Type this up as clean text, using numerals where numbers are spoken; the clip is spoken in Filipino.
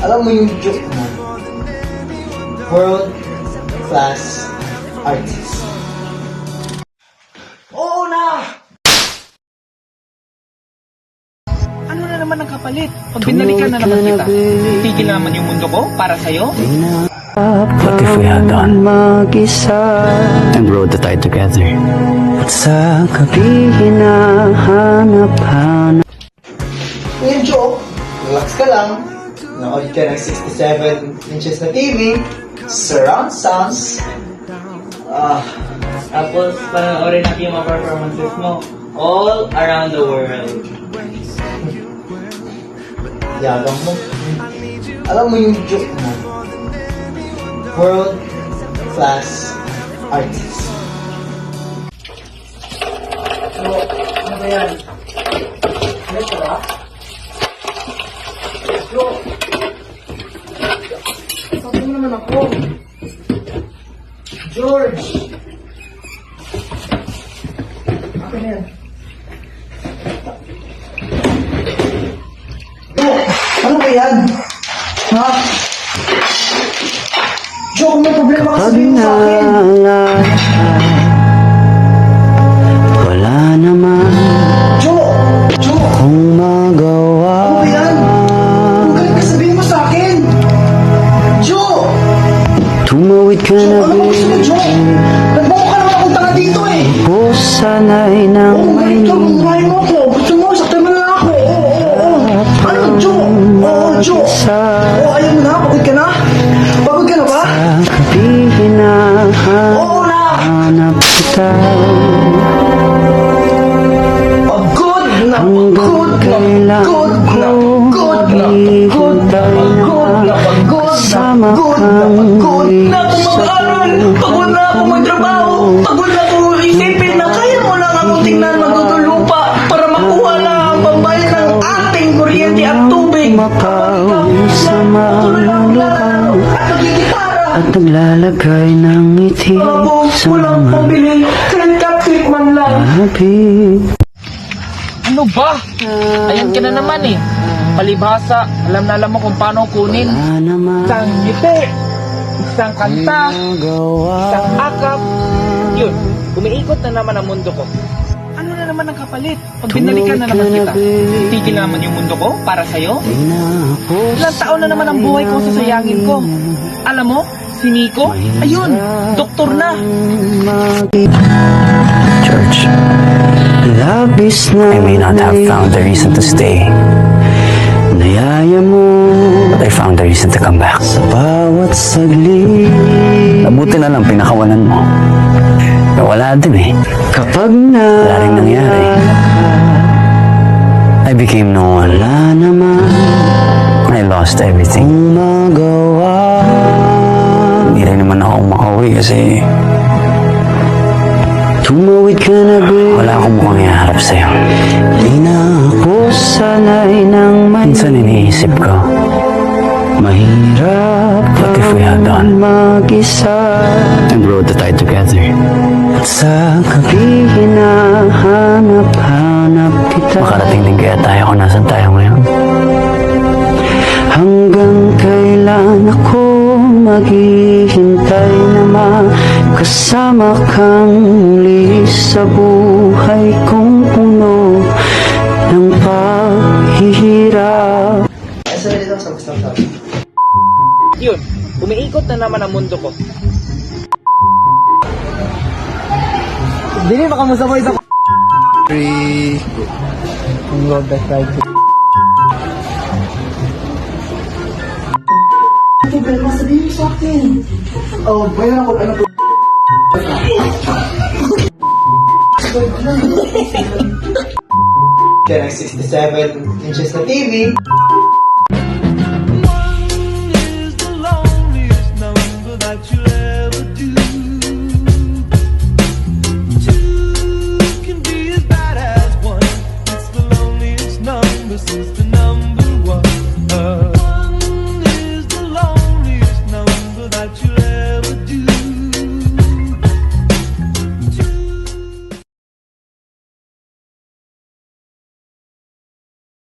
Alam mo yung joke mo? World class artist. Oo na! Ano na naman ang kapalit? Pag binalikan na naman kita, tigil na naman yung mundo ko para sa'yo? What if we had done mag-isa and rode the tide together? At sa gabi hinahanap-hanap. Yung joke, relax ka lang. Naoid ka ng 67 inches na TV, surround sounds. Tapos, panoorin natin yung mga performances mo all around the world. Yabang mo. Alam mo yung joke mo? World class artist. So, ano ba yan? Ano ba? Joke! Sabi mo naman ako. George! Ako na yan. Ano ba yan? Ha? Joke, may problema ka sabihin mo sa akin. Wala naman Joke! Joke! kung magawa. Ano ba yan? Kung galing ka sabihin mo sa akin. Joke! Tumawid ka na Joke, ano ba gusto mo, Joke? Nagbuko ka naman akong tanga dito eh. o sanay ng Oo, may galing ka. Bumahin mo ako. Gusto mo, saktan mo na ako. Oo. Ano, Joke? Oo, Joke. Oo, ayaw mo na. Pagod ka na? Pagod ka na ba? gabi Oo na! hinahanap kita. Pagod na, pagod na, Kailan pagod na, ko pagod na, pagod na, pagod na, pagod na, pagod na, pagod na ako mag-aral, pagod na ako magtrabaho, pagod na ako isipin na kaya mo lang ako tingnan magdudulupa para makuha lang ang pambayad ng ating kuryente at tubig. Makaw sa mga lupaw At nagigitara. at naglalagay ng ngiti Abo, sa walang mga pambili, kahit cupcake man lang. habi. Ano ba? Ayan ka na naman eh. Palibhasa, alam na alam mo kung paano kunin. Wala naman Isang ngiti, isang kanta, magawa. isang akap. Yun, umiikot na naman ang mundo ko. Ano na naman ang kapalit? Pag binalikan na naman kita, tigil na naman yung mundo ko para sa'yo? Ilang taon na naman ang buhay ko sasayangin ko. Alam mo, si Nico, ayun, doktor na. George, labis na I may not have found the reason to stay. Nayaya mo, but I found the reason to come back. Sa bawat saglit, mabuti na lang pinakawalan mo. Wala din eh. Kapag wala rin nangyari, I became no one. Wala naman, I lost everything. Magawa, hindi rin naman ako makauwi kasi tumawid ka na ba? Wala akong mukhang iharap sa'yo. Di na ako sanay ng minsan iniisip ko, mahirap what if we had done mag-isa and rode the tide together. At sa gabi hinahanap-hanap kita. Makarating din kaya tayo kung nasan tayo ngayon. Hanggang kailan ako maghihintay na makasama kang muli sa buhay kong puno ng paghihirap. Sorry dito, stop. Yun, umiikot na naman ang mundo ko. Dili, baka masabay sa... Yung road that ride. Ito, pero sabihin mo sa akin. Oh, bayan ako, ano po? Kaya ng 67 inches na TV,